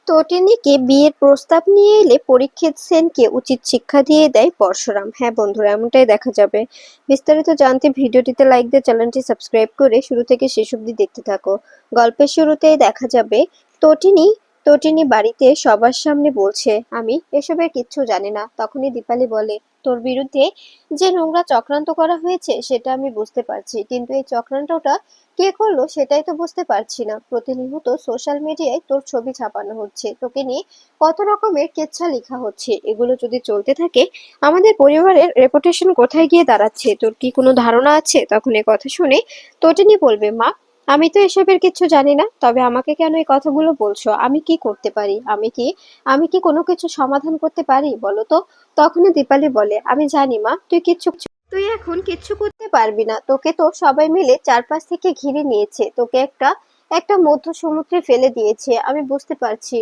তটিনীকে বিয়ের প্রস্তাব নিয়ে এলে পরীক্ষিত সেনকে উচিত শিক্ষা দিয়ে দেয় পরশুরাম। হ্যাঁ বন্ধুরা, এমনটাই দেখা যাবে। বিস্তারিত জানতে ভিডিওটিতে লাইক দিয়ে চ্যানেলটি সাবস্ক্রাইব করে শুরু থেকে শেষ অবধি দেখতে থাকো। গল্পের শুরুতেই দেখা যাবে তটিনী তটিনী বাড়িতে সবার সামনে বলছে, আমি এসবের কিচ্ছু জানি না। তখনই দীপালি বলে, তোর বিরুদ্ধে যে নোংরা চক্রান্ত করা হয়েছে সেটা আমি বুঝতে পারছি, কিন্তু এই চক্রান্তটা কে করলো সেটাই তো বুঝতে পারছি না। প্রতিনিয়ত সোশ্যাল মিডিয়ায় তোর ছবি ছাপানো হচ্ছে, তোকে নিয়ে কত রকমের কেচ্ছা লেখা হচ্ছে। এগুলো যদি চলতে থাকে আমাদের পরিবারের রেপুটেশন কোথায় গিয়ে দাঁড়াচ্ছে, তোর কি কোনো ধারণা আছে? তখন এই কথা শুনে তটিনী বলবে, মা আমি তো এসবের কিচ্ছু জানি না, তবে আমাকে কেন এই কথাগুলো বলছো? আমি কি করতে পারি? আমি কি কোনো কিছু সমাধান করতে পারি বলো তো? তখনই দীপালি বলে, আমি জানি মা, তুই এখন কিচ্ছু করতে পারবি না। তোকে তো সবাই মিলে চারপাশ থেকে ঘিরে নিয়েছে, তোকে একটা একটা মধ্য সমুদ্রে ফেলে দিয়েছে। আমি বুঝতে পারছি।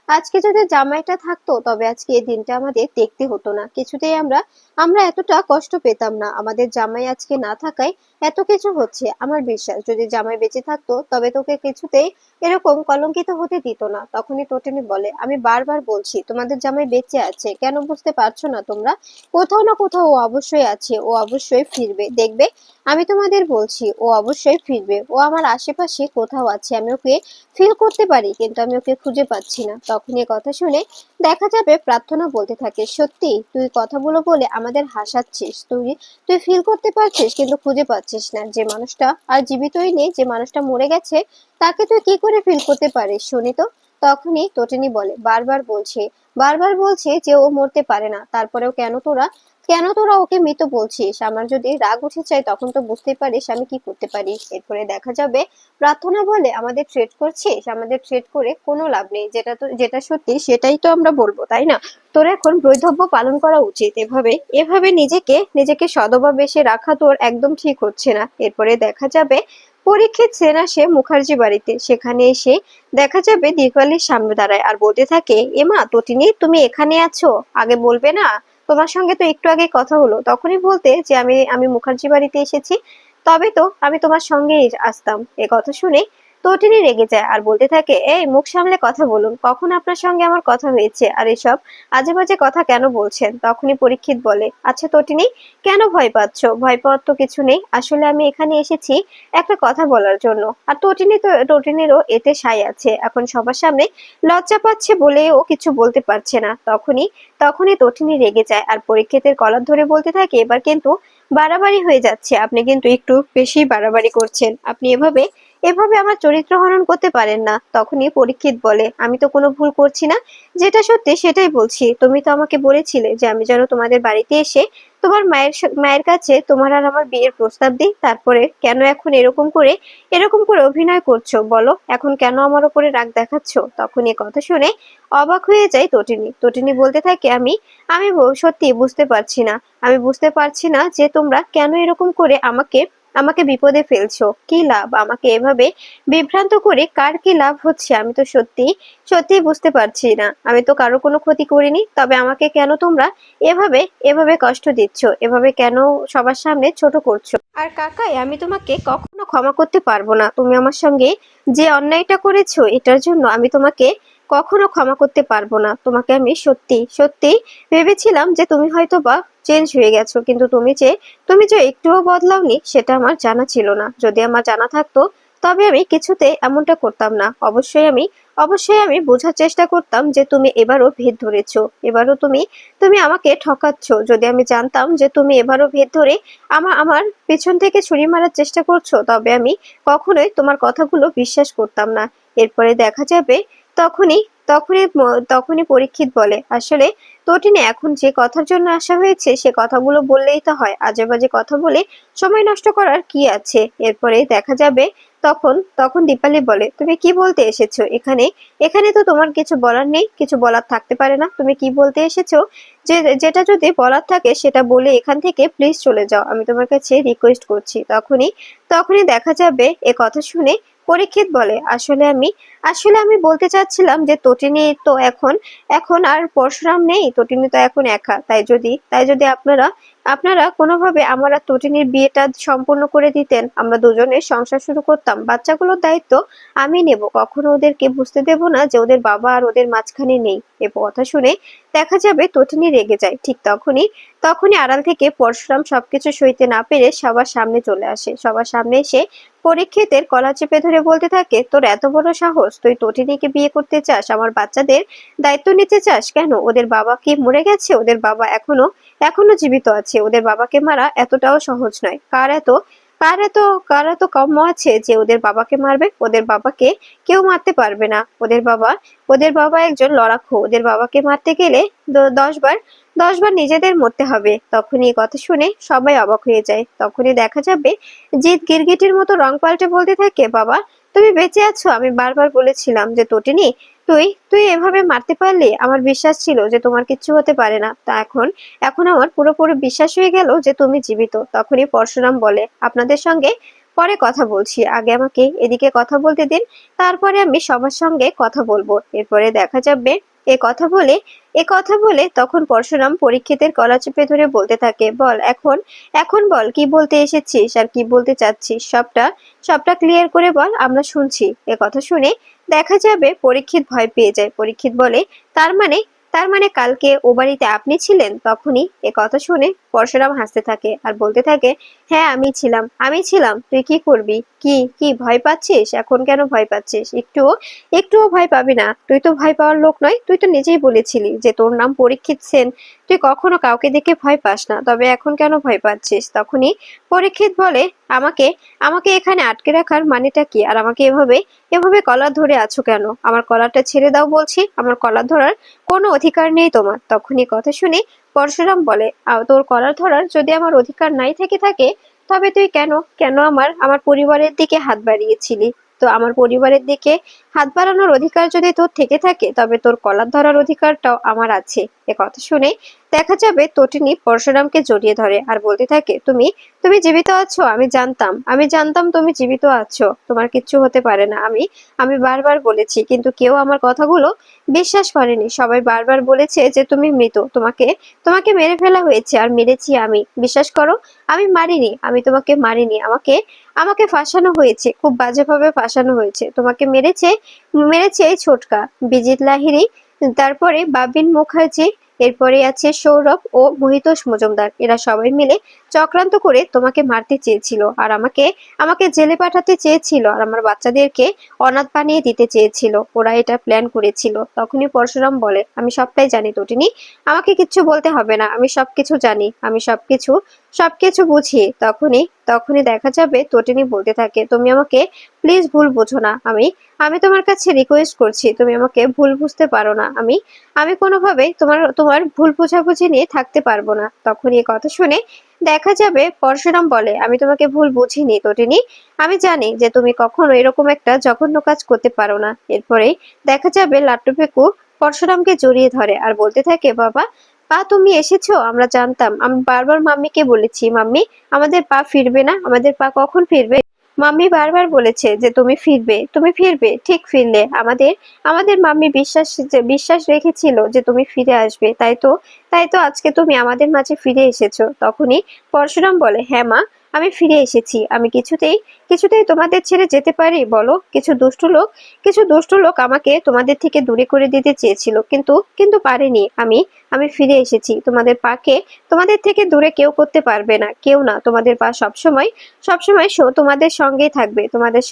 আজকে যদি জামাইটা থাকতো তবে আজকে এই দিনটা আমাদের দেখতে হতো না। কিছুতেই আমরা আমরা এতটা কষ্ট পেতাম না। আমাদের জামাই আজকে না থাকায় এত কিছু হচ্ছে। আমার বিশ্বাস, যদি জামাই বেঁচে থাকতো তবে তোকে কিছুতেই এরকম কলঙ্কিত হতে দিত না। তখনই টোটেনি বলে, আমি বারবার বলছি তোমাদের জামাই বেঁচে আছে, কেন বুঝতে পারছো না তোমরা? কোথাও না কোথাও ও অবশ্যই আছে, ও অবশ্যই ফিরবে, দেখবে। আমি তোমাদের বলছি, ও অবশ্যই ফিরবে। ও আমার আশেপাশে কোথাও আছে, আমি ওকে ফিল করতে পারি, কিন্তু আমি ওকে খুঁজে পাচ্ছি না। তখন এ কথা শুনে দেখা যাবে প্রার্থনা বলতে থাকে, সত্যি তুই কথাগুলো বলে আমাদের হাসাচ্ছিস। তুই তুই ফিল করতে পারছিস কিন্তু খুঁজে পাচ্ছিস না। যে মানুষটা আর জীবিতই নেই, যে মানুষটা মরে গেছে, তাকে তুই কি করে ফিল করতে পারিস শুনি তো? তখনই তটিনী বলে, বারবার বলছে যে ও মরতে পারে না, তারপরেও কেন তোরা ওকে মৃত বলছিস? আমার যদি রাগ উঠে যায় তখন তো বুঝতেই পারিস আমি কি করতে পারি। এরপরে দেখা যাবে প্রার্থনা বলে, আমাদের ট্রেড করে কোনো লাভ নেই। যেটা সত্যি সেটাই তো আমরা বলবো, তাই না? তোর এখন বৈধব্য পালন করা উচিত। এভাবে এভাবে নিজেকে সদভাবেশে রাখা তোর একদম ঠিক হচ্ছে না। এরপরে দেখা যাবে পরীক্ষিত সেন আসে মুখার্জি বাড়িতে। সেখানে এসে দেখা যাবে দীপালির সামনে দাঁড়ায় আর বলতে থাকে, এমা তটিনী তুমি এখানে আছো, আগে বলবে না? তোমার সঙ্গে তো একটু আগে কথা হলো, তখনই বলতে যে আমি আমি মুখার্জি বাড়িতে এসেছি, তবে তো আমি তোমার সঙ্গেই আসতাম। এ কথা শুনে তটিনী রেগে যায় আর বলতে থাকে, এই মুখ সামলে কথা বলুন, কখন আপনার সঙ্গে আমার কথা হয়েছে? আর এসব আজে বাজে কথা কেন বলছেন? তখনই পরীক্ষিত বলে, আচ্ছা তটিনী, কেন ভয় পাচ্ছ? ভয় পাওয়ার তো কিছু নেই। আসলে আমি এখানে এসেছি একটা কথা বলার জন্য। আর তটিনীরও এতে সাই আছে। এখন সবার সামনে লজ্জা পাচ্ছে বলেও কিছু বলতে পারছে না। তখনই তটিনী রেগে যায় আর পরীক্ষিতের কলার ধরে বলতে থাকে, এবার কিন্তু বাড়াবাড়ি হয়ে যাচ্ছে, আপনি কিন্তু একটু বেশি বাড়াবাড়ি করছেন। আপনি এভাবে এভাবে আমার চরিত্র হনন করতে পারেন না। তখনই পরীক্ষিত বলে, আমি তো কোনো ভুল করছি না, যেটা সত্যি সেটাই বলছি। তুমি তো আমাকে বলেছিলে যে আমি যেন তোমাদের বাড়িতে এসে তোমার মায়ের কাছে তোমার আর আমার বিয়ের প্রস্তাব দিই। তারপরে কেন এখন এরকম করে অভিনয় করছো বলো? এখন কেন আমার উপরে রাগ দেখাচ্ছ? তখন এ কথা শুনে অবাক হয়ে যায় তটিনী বলতে থাকে, সত্যি বুঝতে পারছি না। আমি বুঝতে পারছি না যে তোমরা কেন এরকম করে আমাকে আমাকে বিপদে ফেলছো। কি লাভ আমাকে এভাবে বিভ্রান্ত করে? কার কি লাভ হচ্ছে আমি তো সত্যি সত্যি বুঝতে পারছি না। আমি তো কারো কোনো ক্ষতি করিনি, তবে আমাকে কেন তোমরা এভাবে এভাবে কষ্ট দিচ্ছ? এভাবে কেন সবার সামনে ছোট করছো? আর কাকাই, আমি তোমাকে কখনো ক্ষমা করতে পারবো না। তুমি আমার সঙ্গে যে অন্যায়টা করেছো এটার জন্য আমি তোমাকে কখনো ক্ষমা করতে পারবো না। তোমাকে আমি সত্যি সত্যি ভেবেছিলাম যে তুমি হয়তো বা চেঞ্জ হয়ে গেছো, কিন্তু তুমি যে একটুও বদলাওনি সেটা আমার জানা ছিল না। যদি আমার জানা থাকতো তবে আমি কিছুতে এমনটা করতাম না। অবশ্যই আমি বোঝার চেষ্টা করতাম যে তুমি এবারও ভেদ ধরেছো। এবারও তুমি তুমি আমাকে ঠকাচ্ছ। যদি আমি জানতাম যে তুমি এবারও ভেদ ধরে আমার পেছন থেকে ছুরি মারার চেষ্টা করছো, তবে আমি কখনোই তোমার কথাগুলো বিশ্বাস করতাম না। এরপরে দেখা যাবে তখনই তখনই পরীক্ষিত বলে, আসলে তটিনী এখন যে কথার জন্য আসা হয়েছে সে কথাগুলো বললেই তো হয়। আজে বাজে কথা বলে সময় নষ্ট করার কি আছে? এরপরে দেখা যাবে তখন দীপালি বলে, তুমি কি বলতে এসেছো এখানে? এখানে তো তোমার কিছু বলার নেই, কিছু বলার থাকতে পারে না। তুমি কি বলতে এসেছো? যেটা যদি বলার থাকে সেটা বলে এখান থেকে প্লিজ চলে যাও, আমি তোমার কাছে রিকোয়েস্ট করছি। তখনই দেখা যাবে এ কথা শুনে পরীক্ষিত বলে, আসলে আসলে আমি বলতে চাচ্ছিলাম যে তটিনী তো এখন এখন আর পরশুরাম নেই, তটিনী তো এখন একা। তাই যদি আপনারা আপনারা কোনোভাবে আমার আর তটিনীর বিয়েটা সম্পূর্ণ করে দিতেন, আমরা দুজনে সংসার শুরু করতাম, বাচ্চাগুলোর দায়িত্ব আমি নেব, কখনো ওদেরকে বুঝতে দেব না যে ওদের বাবা আর ওদের মাঝখানে নেই। এ কথা শুনে দেখা যাবে তটিনী রেগে যায়। ঠিক তখনই তখনই আড়াল থেকে পরশুরাম সবকিছু সইতে না পেরে সবার সামনে চলে আসে। সবার সামনে এসে পরীক্ষিতের কলার চেপে ধরে বলতে থাকে, তোর এত বড় সাহস, তুই তটিনীকে বিয়ে করতে চাস, আমার বাচ্চাদের দায়িত্ব নিতে চাস কেন? ওদের বাবা কি মরে গেছে? ওদের বাবা এখনো এখনো জীবিত আছে। ওদের বাবাকে মারা এতটাও সহজ নয়। কার এত কার এত কম আছে যে ওদের বাবাকে মারবে? ওদের বাবাকে কেউ মারতে পারবে না। ওদের বাবা একজন লড়াকু। ওদের বাবাকে মারতে গেলে 10 বার 10 বার নিজেদের মরতে হবে। তখনই এই কথা শুনে সবাই অবাক হয়ে যায়। তখনই দেখা যাবে জিৎ গিরগিটির মতো রং পাল্টে বলতে থাকে, বাবা তুমি বেঁচে আছো? আমি বারবার বলেছিলাম যে তটিনী, তুই তুই এভাবে মারতে পারলি? আমার বিশ্বাস ছিল যে তোমার কিচ্ছু হতে পারে না। তা এখন এখন আমার পুরোপুরি বিশ্বাস হয়ে গেল যে তুমি জীবিত। তখনই পরশুরাম বলে, আপনাদের সঙ্গে পরে কথা বলছি, আগে আমাকে এদিকে কথা বলতে দিন, তারপরে আমি সবার সঙ্গে কথা বলবো। এরপরে দেখা যাবে এ কথা বলে এ কথা বলে তখন পরশুরাম পরীক্ষিতের গলা চেপে ধরে বলতে থাকে, বল এখন এখন বল, কি বলতে এসেছিস আর কি বলতে চাচ্ছিস, সবটা সবটা ক্লিয়ার করে বল, আমরা শুনছি। এ কথা শুনে দেখা যাবে পরীক্ষিত ভয় পেয়ে যায়। পরীক্ষিত বলে, তার মানে তার মানে কালকে ও বাড়িতে আপনি ছিলেন? তখনই এ কথা শুনে পরশুরাম হাসতে থাকে আর বলতে থাকে, হ্যাঁ আমি ছিলাম। তুই কি করবি? কি কি ভয় পাচ্ছিস? এখন কেন ভয় পাচ্ছিস? একটুও ভয় পাবি না। তুই তো ভয় পাওয়ার লোক নয়। তুই তো নিজেই বলেছিলি যে তোর নাম পরীক্ষিত সেন, তুই কখনো কাউকে দেখে ভয় পাস না, তবে এখন কেন ভয় পাচ্ছিস? তখনই পরীক্ষিত বলে, আমাকে আমাকে এখানে আটকে রাখার মানেটা কি? আর আমাকে এভাবে এভাবে কলার ধরে আছো কেন? আমার কলারটা ছেড়ে দাও বলছি। আমার কলার ধরার কোনো অধিকার নেই তোমার। তখনই কথা শুনে পরশুরাম বলে, তোর কলার ধরার যদি আমার অধিকার নাই থেকে থাকে, তবে তুই কেন কেন আমার পরিবারের দিকে হাত বাড়িয়েছিলি? তো আমার পরিবারের দিকে হাত বাড়ানোর অধিকার যদি তোর থেকে থাকে, তবে তোর কলার ধরার অধিকারটাও আমার আছে। এ কথা শুনে দেখা যাবে তটিনী পরশুরামকে জড়িয়ে ধরে আর বলতে থাকে, তুমি তুমি জীবিত আছো? আমি জানতাম তুমি জীবিত আছো, তোমার কিচ্ছু হতে পারে না। আমি আমি বারবার বলেছি, কিন্তু কেউ আমার কথাগুলো বিশ্বাস করেনি। সবাই বারবার বলেছে যে তুমি মৃত, তোমাকে তোমাকে মেরে ফেলা হয়েছে, আর মেরেছি আমি। বিশ্বাস করো, আমি মারিনি, আমি তোমাকে মারিনি। আমাকে আমাকে ফাঁসানো হয়েছে, খুব বাজেভাবে ফাঁসানো হয়েছে। তোমাকে মেরেছে মেরেছে এই ছোটকা, বিজিত লাহিড়ী, তারপরে বাবিন মুখার্জি, এরপরে আছে সৌরভ ও মহিতোষ মজুমদার। এরা সবাই মিলে চক্রান্ত করে তোমাকে মারতে চেয়েছিল, আর আমাকে আমাকে জেলে পাঠাতে চেয়েছিল, আর আমার বাচ্চাদেরকে অনাথ বানিয়ে দিতে চেয়েছিল। ওরা এটা প্ল্যান করেছিল। তখনই পরশুরাম বলে, আমি সবটাই জানি তটিনী, আমাকে কিচ্ছু বলতে হবে না, আমি সবকিছু জানি, আমি সবকিছু বুঝি। তখনই তখনই দেখা যাবে তটিনী বলতে থাকে, তুমি আমাকে প্লিজ ভুল বুঝো না। আমি আমি তোমার কাছে রিকোয়েস্ট করছি, তুমি আমাকে ভুল বুঝতে পারো না। আমি আমি কোনোভাবে তোমার তোমার ভুল বোঝাবুঝি নিয়ে থাকতে পারবো না। তখনই এই কথা শুনে দেখা যাবে পরশুরাম বলে, আমি তোমাকে ভুল বুঝিনি তটিনী, আমি জানি যে তুমি কখনো এরকম একটা জঘন্য কাজ করতে পারো না। এরপরেই দেখা যাবে লাট্টু পিকু পরশুরামকে জড়িয়ে ধরে আর বলতে থাকে, বাবা পা তুমি এসেছো, আমরা জানতাম। আমি বারবার মাম্মিকে বলেছি, মাম্মি আমাদের পা ফিরবে না, আমাদের পা কখন ফিরবে? মাম্মি বারবার বলেছে যে তুমি ফিরবে, ঠিক ফিরলে। আমাদের আমাদের মাম্মি বিশ্বাস রেখেছিল যে তুমি ফিরে আসবে, তাই তো আজকে তুমি আমাদের মাঝে ফিরে এসেছো। তখনই পরশুরাম বলে, হ্যাঁ মা, আমি ফিরে এসেছি। আমি কিছুতেই কিছুতেই তোমাদের ছেড়ে যেতে পারি বলো? কিছু দুষ্ট লোক আমাকে তোমাদের থেকে দূরে করে দিতে চেয়েছিল, কিন্তু কিন্তু পারেনি। আমি আমি ফিরে এসেছি। তোমাদের থেকে দূরে কেউ করতে পারবে না, কেউ না। তোমাদের পা সবসময় তোমাদের সঙ্গেই থাকবে, তোমাদের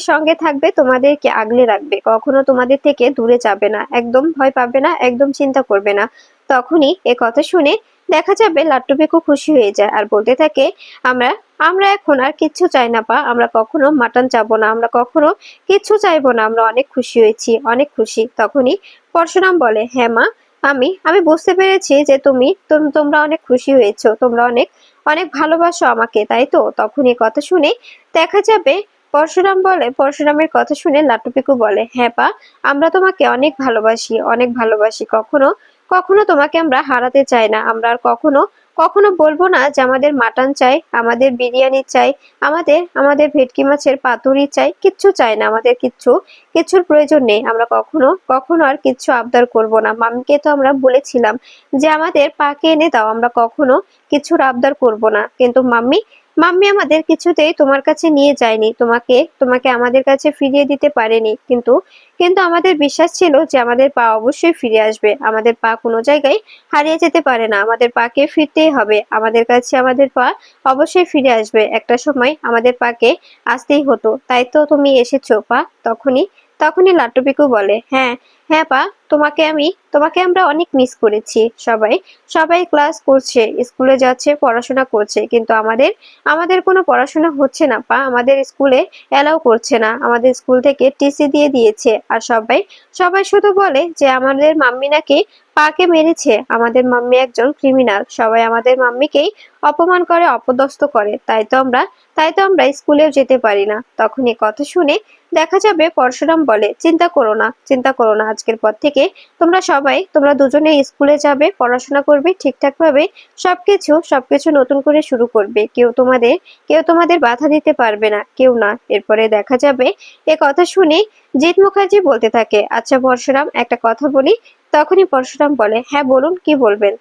সঙ্গে থাকবে, তোমাদেরকে আগলে রাখবে, কখনো তোমাদের থেকে দূরে যাবে না। একদম ভয় পাবে না, একদম চিন্তা করবে না। তখনই এ কথা শুনে দেখা যাবে লাট্টু পিকু খুশি হয়ে যায় আর বলতে থাকে, আমরা আমরা এখন আর কিচ্ছু চাই না পা, আমরা কখনো মাটন চাবো না, আমরা কখনো কিচ্ছু চাইবো না, আমরা অনেক খুশি হয়েছি, অনেক খুশি। তখনই পরশুরাম বলে, হ্যাঁ মা, আমি বুঝতে পেরেছি যে তোমরা অনেক খুশি হয়েছো, তোমরা অনেক অনেক ভালোবাসো আমাকে, তাই তো? তখন এই কথা শুনে দেখা যাবে পরশুরামের কথা শুনে লাট্টু পিকু বলে, হ্যাঁ পা, আমরা তোমাকে অনেক ভালোবাসি, অনেক ভালোবাসি। কখনো কখনো তোমাকে আমরা হারাতে চাই না। আমরা আর কখনো কখনো বলবো না যে আমাদের মাটন চাই, আমাদের বিরিয়ানি চাই, আমাদের আমাদের ভেটকি মাছের পাতুরি চাই। কিচ্ছু চাই না, আমাদের কিছুর প্রয়োজন নেই। আমরা কখনো কখনো আর কিচ্ছু আবদার করব না। মাম্মিকে তো আমরা বলেছিলাম যে আমাদের পাকে এনে দাও, আমরা কখনো কিছুর আবদার করব না। কিন্তু মাম্মি মাম্মি আমাদের কিছুতেই তোমার কাছে নিয়ে যায়নি, তোমাকে তোমাকে আমাদের কাছে ফিরিয়ে দিতে পারেনি। কিন্তু কিন্তু আমাদের বিশ্বাস ছিল যে আমাদের পা অবশ্যই ফিরে আসবে। আমাদের পা কোনো জায়গায় হারিয়ে যেতে পারে না, আমাদের পাকে ফিরতেই হবে। আমাদের কাছে আমাদের পা অবশ্যই ফিরে আসবে। একটা সময় আমাদের পাকে আসতেই হতো, তাই তো তুমি এসেছো পা। তখনই তখনই লাট্টু পিকু বলে, হ্যাঁ হ্যাঁ পা, তোমাকে আমরা অনেক মিস করেছি। সবাই সবাই ক্লাস করছে, স্কুলে যাচ্ছে, পড়াশোনা করছে, কিন্তু আমাদের আমাদের কোনো পড়াশোনা হচ্ছে না পা। আমাদের স্কুলে এলাও করছে না, আমাদের স্কুল থেকে টিসি দিয়ে দিয়েছে। আর সবাই সবাই শুধু বলে যে আমাদের মাম্মি নাকি পাকে মেরেছে, আমাদের মাম্মি একজন ক্রিমিনাল। সবাই আমাদের মাম্মিকেই অপমান করে, অপদস্থ করে। তাই তো আমরা স্কুলেও যেতে পারি না। তখন এ কথা শুনে দেখা যাবে পরশুরাম বলে, চিন্তা করো না, আজকের পর থেকে তোমরা দুজনে স্কুলে যাবে, পড়াশোনা করবে ঠিকঠাক ভাবে। সবকিছু নতুন করে শুরু করবে। কেউ তোমাদের বাধা দিতে পারবে না, কেউ না। এরপরে দেখা যাবে এ কথা শুনে জিৎ মুখার্জি বলতে থাকে, আচ্ছা পরশুরাম, একটা কথা বলি। তখনই পরশুরাম বলে, হ্যাঁ বলুন, কি বলবেন।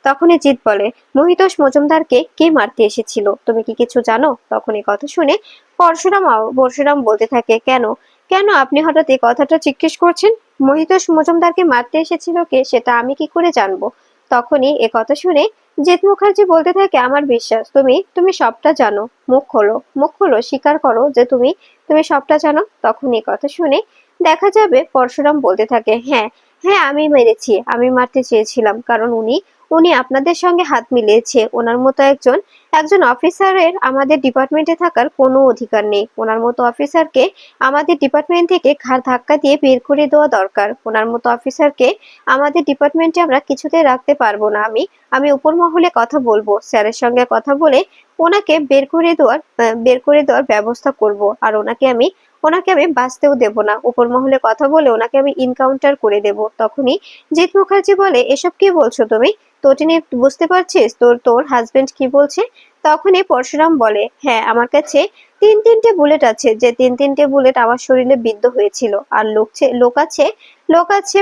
তখনই জিৎ বলে, মহিতোষ মজুমদারকে কে মারতে এসেছিল, তুমি কি কিছু জানো? তখন এই কথা শুনে পরশুরাম বলতে থাকে, কেন কেন আপনি হঠাৎ এই কথাটা জিজ্ঞেস করছেন? মহিতোষ মজুমদারকে মারতে এসেছিল কে, সেটা আমি কি করে জানবো? তখনই এ কথা শুনে জিৎ মুখার্জি বলতে থাকে, আমার বিশ্বাস তুমি সবটা জানো। মুখ খোলো, স্বীকার করো যে তুমি সবটা জানো। তখন এই কথা শুনে দেখা যাবে পরশুরাম বলতে থাকে, হ্যাঁ হ্যাঁ, আমি মেরেছি, আমি মারতে চেয়েছিলাম, কারণ উনি উনি আপনাদের সঙ্গে হাত মিলিয়েছে। ওনার মতো একজন একজন অফিসারের আমাদের ডিপার্টমেন্টে থাকার কোনো অধিকার নেই। ওনার মতো অফিসারকে আমাদের ডিপার্টমেন্ট থেকে ঘাড় ধাক্কা দিয়ে বের করে দেওয়া দরকার। ওনার মতো অফিসারকে আমাদের ডিপার্টমেন্টে আমরা কিছুতেই রাখতে পারবো না। আমি উপর মহলে কথা বলবো, স্যারের সঙ্গে কথা বলে ওনাকে বের করে দেওয়ার ব্যবস্থা করব। আর ওনাকে আমি বাঁচতেও দেব না। উপর মহলে কথা বলে ওনাকে আমি ইনকাউন্টার করে দেব। তখনই জিৎ মুখার্জি বলে, এসব কি বলছো তুমি? তটিনী, বুঝতে পারছিস তোর তোর হাজবেন্ড কি বলছে? তখনই পরশুরাম বলে, হ্যাঁ, আমার কাছে তিনটে বুলেট আছে, যে তিনটে বুলেট আমার শরীরে বিদ্ধ হয়েছিল। আর লোক আছে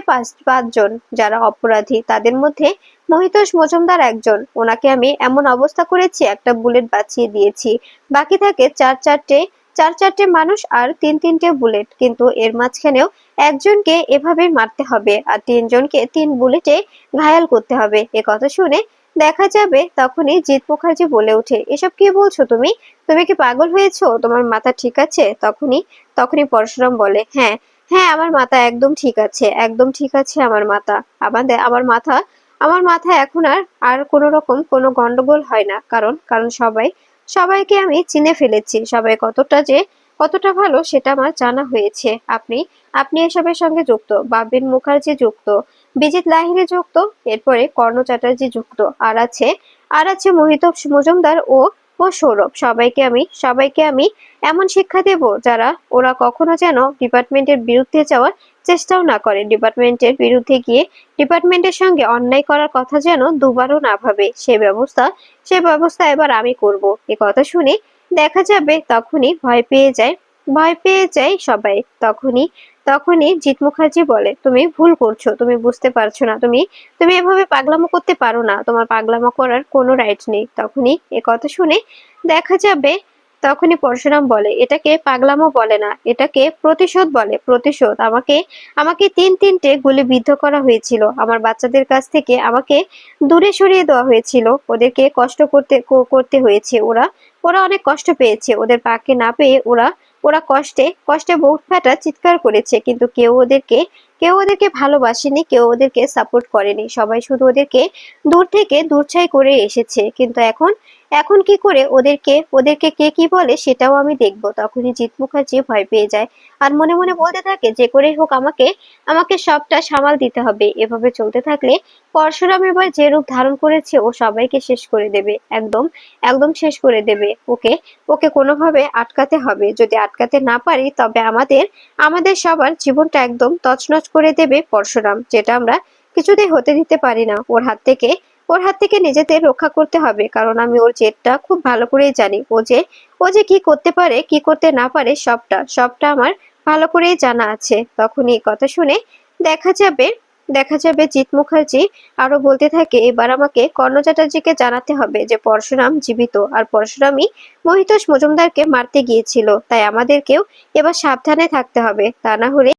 পাঁচজন যারা অপরাধী। তাদের মধ্যে মহিতোষ মজুমদার একজন। ওনাকে আমি এমন অবস্থা করেছি, একটা বুলেট বাঁচিয়ে দিয়েছি। বাকি থাকে চার চারটে মানুষ আর তিনটে বুলেট। কিন্তু এর মাঝখানেও একজনকে এভাবে মারতে হবে, আর তিনজনকে তিন বুলেটে ঘায়াল করতে হবে। এ কথা শুনে দেখা যাবে তখনই জিৎ মুখার্জি বলে ওঠে, এসব কি বলছো তুমি? তুমি কি পাগল হয়েছো? তোমার মাথা ঠিক আছে? তখনই পরশুরাম বলে, হ্যাঁ হ্যাঁ, আমার মাথা একদম ঠিক আছে, একদম ঠিক আছে আমার মাথা। আমার মাথা এখন আর আর কোনো রকম কোনো গন্ডগোল হয় না, কারণ সবাইকে আমি চিনে ফেলেছি। সবাই কতটা ভালো সেটা আমার জানা হয়েছে। আপনি আপনি এসবের সঙ্গে যুক্ত, বাবিন মুখার্জি যুক্ত, বিজিত লাহিড়ী যুক্ত, এরপরে কর্ণ চ্যাটার্জি যুক্ত, আর আছে মোহিত মজুমদার ও সৌরভ। সবাইকে আমি এমন শিক্ষা দেব যারা ওরা কখনো যেন ডিপার্টমেন্টের বিরুদ্ধে যাওয়ার চেষ্টাও না করে। ডিপার্টমেন্টের বিরুদ্ধে গিয়ে ডিপার্টমেন্টের সঙ্গে অন্যায় করার কথা যেন দুবারও না ভাবে। সে ব্যবস্থা এবার আমি করব। এ কথা শুনে দেখা যাবে তখনই ভয় পেয়ে যায় সবাই। তখনই জিৎ মুখার্জি বলে, তুমি ভুল করছো, তুমি বুঝতে পারছো না। তুমি এভাবে পাগলামো করতে পারো না, তোমার পাগলামো করার কোনো রাইট নেই। তখনই এ কথা শুনে দেখা যাবে তখনই পরশুরাম বলে, এটাকে পাগলামো বলে না, এটাকে প্রতিশোধ বলে। প্রতিশোধ। আমাকে তিনটে গুলি বিদ্ধ করা হয়েছিল। আমার বাচ্চাদের কাছ থেকে আমাকে দূরে সরিয়ে দেওয়া হয়েছিল। ওদেরকে কষ্ট করতে হয়েছে। ওরা অনেক কষ্ট পেয়েছে। ওদের পাকে না পেয়ে ওরা কষ্টে কষ্টে বুক ফাটা চিৎকার করেছে। কিন্তু কেউ ওদেরকে ভালোবাসেনি, কেউ ওদেরকে সাপোর্ট করেনি। সবাই শুধু ওদেরকে দূর থেকে দূরছাই করে এসেছে। কিন্তু এখন কি করে ওদেরকে কে কি বলে সেটাও আমি দেখবো। তখনই জিৎ মুখার্জি ভয় পেয়ে যায় আর মনে মনে বলতে থাকে, যে করেই হোক আমাকে সবটা সামাল দিতে হবে। এভাবে চলতে থাকলে পরশুরাম এবার যে রূপ ধারণ করেছে, ও সবাইকে শেষ করে দেবে, একদম একদম শেষ করে দেবে। ওকে কোনোভাবে আটকাতে হবে। যদি আটকাতে না পারি, তবে আমাদের সবার জীবনটা একদম তছনছ করে দেবে পরশুরাম, যেটা আমরা কিছুতেই হতে দিতে পারি না। ওর হাত থেকে নিজেদের রক্ষা করতে হবে, কারণ আমি ওর জেদটা খুব ভালো করেই জানি। ও যে কি করতে পারে কি করতে না পারে সবটা সবটা আমার ভালো করেই জানা আছে। তখনই এই কথা শুনে দেখা যাবে দেখা যাবে জিৎ মুখার্জি আরো বলতে থাকে, এবার আমাকে কর্ণ চ্যাটার্জিকে জানাতে হবে যে পরশুরাম জীবিত, আর পরশুরামই মহিতোষ মজুমদারকে মারতে গিয়েছিল। তাই আমাদেরকেও এবার সাবধানে থাকতে হবে, তা না হলে